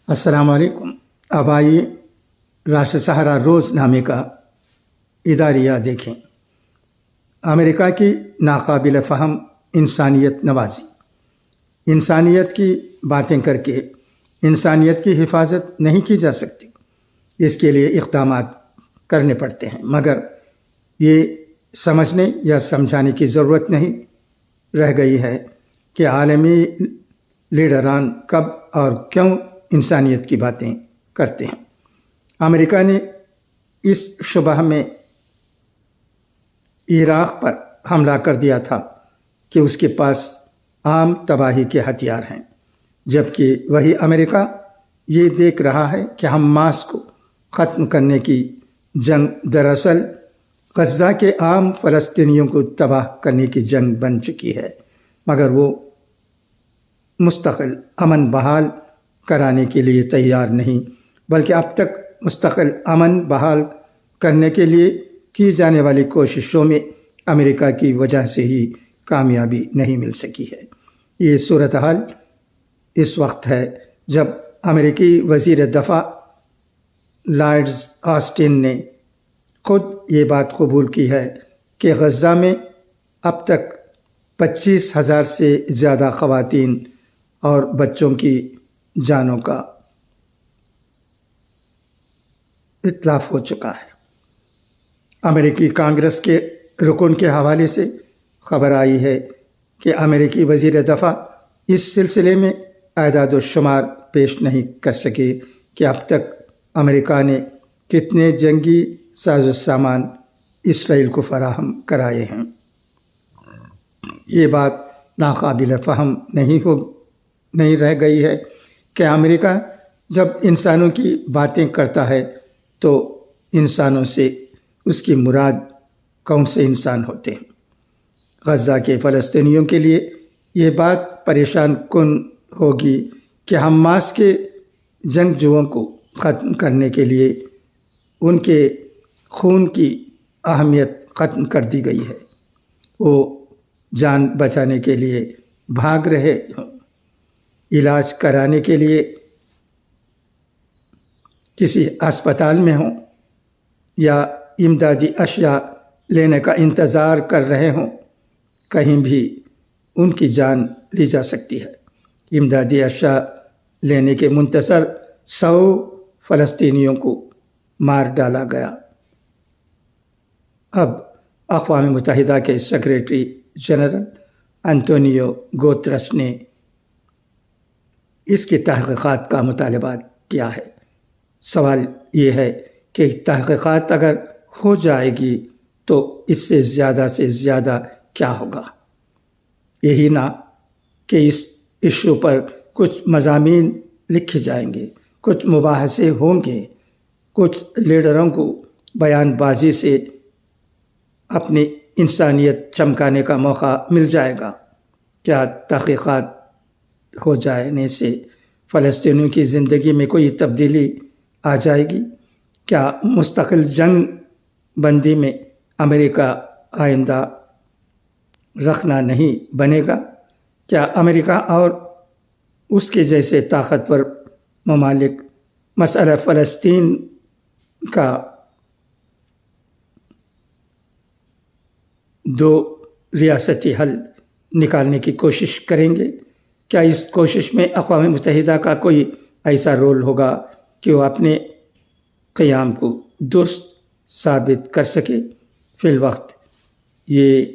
السلام علیکم۔ اب آئیے راشٹر سہارا روز نامے کا اداریہ دیکھیں۔ امریکہ کی ناقابل فہم انسانیت نوازی۔ انسانیت کی باتیں کر کے انسانیت کی حفاظت نہیں کی جا سکتی، اس کے لیے اقدامات کرنے پڑتے ہیں، مگر یہ سمجھنے یا سمجھانے کی ضرورت نہیں رہ گئی ہے کہ عالمی لیڈران کب اور کیوں انسانیت کی باتیں کرتے ہیں۔ امریکہ نے اس شبہ میں عراق پر حملہ کر دیا تھا کہ اس کے پاس عام تباہی کے ہتھیار ہیں، جبکہ وہی امریکہ یہ دیکھ رہا ہے کہ حماس کو ختم کرنے کی جنگ دراصل غزہ کے عام فلسطینیوں کو تباہ کرنے کی جنگ بن چکی ہے، مگر وہ مستقل امن بحال کرانے کے لیے تیار نہیں، بلکہ اب تک مستقل امن بحال کرنے کے لیے کی جانے والی کوششوں میں امریکہ کی وجہ سے ہی کامیابی نہیں مل سکی ہے۔ یہ صورتحال اس وقت ہے جب امریکی وزیر دفاع لارڈ آسٹن نے خود یہ بات قبول کی ہے کہ غزہ میں اب تک 25,000 سے زیادہ خواتین اور بچوں کی جانوں کا اتلاف ہو چکا ہے۔ امریکی کانگریس کے رکن کے حوالے سے خبر آئی ہے کہ امریکی وزیر دفاع اس سلسلے میں اعداد و شمار پیش نہیں کر سکے کہ اب تک امریکہ نے کتنے جنگی ساز و سامان اسرائیل کو فراہم کرائے ہیں۔ یہ بات ناقابل فہم نہیں رہ گئی ہے کہ امریکہ جب انسانوں کی باتیں کرتا ہے تو انسانوں سے اس کی مراد کون سے انسان ہوتے ہیں؟ غزہ کے فلسطینیوں کے لیے یہ بات پریشان کن ہوگی کہ حماس کے جنگجوؤں کو ختم کرنے کے لیے ان کے خون کی اہمیت ختم کر دی گئی ہے۔ وہ جان بچانے کے لیے بھاگ رہے ہوں، علاج کرانے کے لیے کسی اسپتال میں ہوں یا امدادی اشیاء لینے کا انتظار کر رہے ہوں، کہیں بھی ان کی جان لی جا سکتی ہے۔ امدادی اشیاء لینے کے منتظر 100 فلسطینیوں کو مار ڈالا گیا۔ اب اقوام متحدہ کے سیکریٹری جنرل انتونیو گوترس نے اس کی تحقیقات کا مطالبہ کیا ہے۔ سوال یہ ہے کہ تحقیقات اگر ہو جائے گی تو اس سے زیادہ کیا ہوگا؟ یہی نہ کہ اس ایشو پر کچھ مضامین لکھے جائیں گے، کچھ مباحثے ہوں گے، کچھ لیڈروں کو بیان بازی سے اپنی انسانیت چمکانے کا موقع مل جائے گا۔ کیا تحقیقات ہو جانے سے فلسطینیوں کی زندگی میں کوئی تبدیلی آ جائے گی؟ کیا مستقل جنگ بندی میں امریکہ آئندہ رخنہ نہیں بنے گا؟ کیا امریکہ اور اس کے جیسے طاقتور ممالک مسئلہ فلسطین کا 2 ریاستی حل نکالنے کی کوشش کریں گے؟ کیا اس کوشش میں اقوام متحدہ کا کوئی ایسا رول ہوگا کہ وہ اپنے قیام کو درست ثابت کر سکے؟ فی الوقت یہ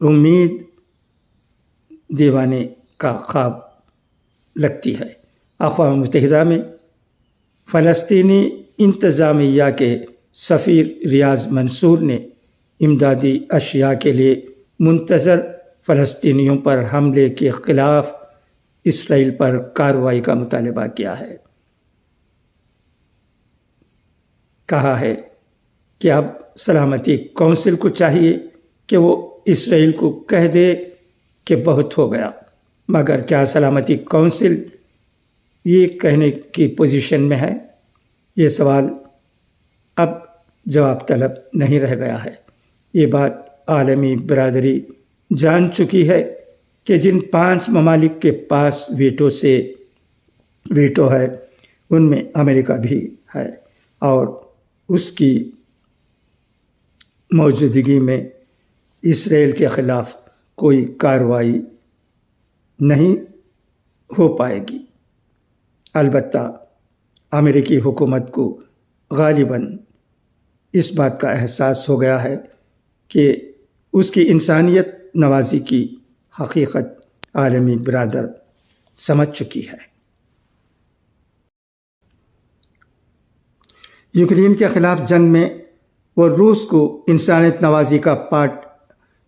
امید دیوانے کا خواب لگتی ہے۔ اقوام متحدہ میں فلسطینی انتظامیہ کے سفیر ریاض منصور نے امدادی اشیاء کے لیے منتظر فلسطینیوں پر حملے کے خلاف اسرائیل پر کارروائی کا مطالبہ کیا ہے۔ کہا ہے کہ اب سلامتی کونسل کو چاہیے کہ وہ اسرائیل کو کہہ دے کہ بہت ہو گیا، مگر کیا سلامتی کونسل یہ کہنے کی پوزیشن میں ہے؟ یہ سوال اب جواب طلب نہیں رہ گیا ہے۔ یہ بات عالمی برادری جان چکی ہے کہ جن 5 ممالک کے پاس ویٹو سے ویٹو ہے ان میں امریکہ بھی ہے، اور اس کی موجودگی میں اسرائیل کے خلاف کوئی کارروائی نہیں ہو پائے گی۔ البتہ امریکی حکومت کو غالباً اس بات کا احساس ہو گیا ہے کہ اس کی انسانیت نوازی کی حقیقت عالمی برادر سمجھ چکی ہے۔ یوکرین کے خلاف جنگ میں وہ روس کو انسانیت نوازی کا پاٹ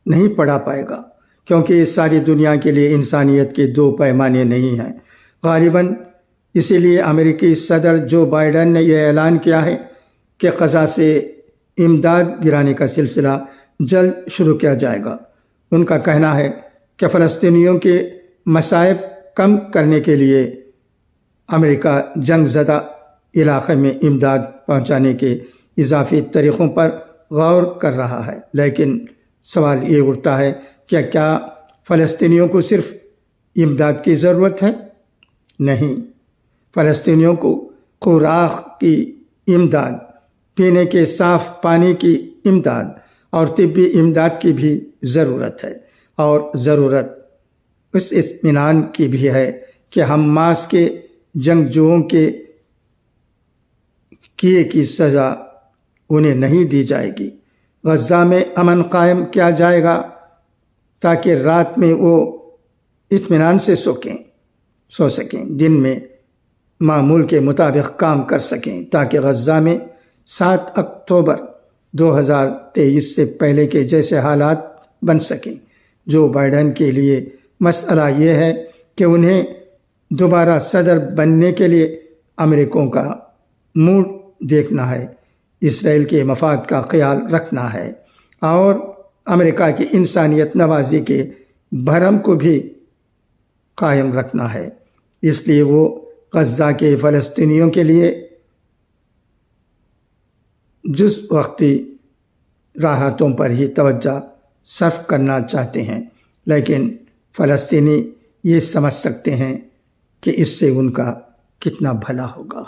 نہیں پڑھا پائے گا، کیونکہ ساری دنیا کے لیے انسانیت کے دو پیمانے نہیں ہیں۔ غالباً اسی لیے امریکی صدر جو بائیڈن نے یہ اعلان کیا ہے کہ غزہ سے امداد گرانے کا سلسلہ جلد شروع کیا جائے گا۔ ان کا کہنا ہے کہ فلسطینیوں کے مصائب کم کرنے کے لیے امریکہ جنگ زدہ علاقے میں امداد پہنچانے کے اضافی طریقوں پر غور کر رہا ہے، لیکن سوال یہ اٹھتا ہے کہ کیا فلسطینیوں کو صرف امداد کی ضرورت ہے؟ نہیں، فلسطینیوں کو خوراک کی امداد، پینے کے صاف پانی کی امداد اور طبی امداد کی بھی ضرورت ہے، اور ضرورت اس اطمینان کی بھی ہے کہ حماس کے جنگجوؤں کے کیے کی سزا انہیں نہیں دی جائے گی۔ غزہ میں امن قائم کیا جائے گا تاکہ رات میں وہ اطمینان سے سو سکیں، دن میں معمول کے مطابق کام کر سکیں، تاکہ غزہ میں 7 اکتوبر 2023 سے پہلے کے جیسے حالات بن سکیں۔ جو بائیڈن کے لیے مسئلہ یہ ہے کہ انہیں دوبارہ صدر بننے کے لیے امریکیوں کا موڈ دیکھنا ہے، اسرائیل کے مفاد کا خیال رکھنا ہے، اور امریکہ کی انسانیت نوازی کے بھرم کو بھی قائم رکھنا ہے۔ اس لیے وہ غزہ کے فلسطینیوں کے لیے جز وقتی راحتوں پر ہی توجہ صرف کرنا چاہتے ہیں، لیکن فلسطینی یہ سمجھ سکتے ہیں کہ اس سے ان کا کتنا بھلا ہوگا۔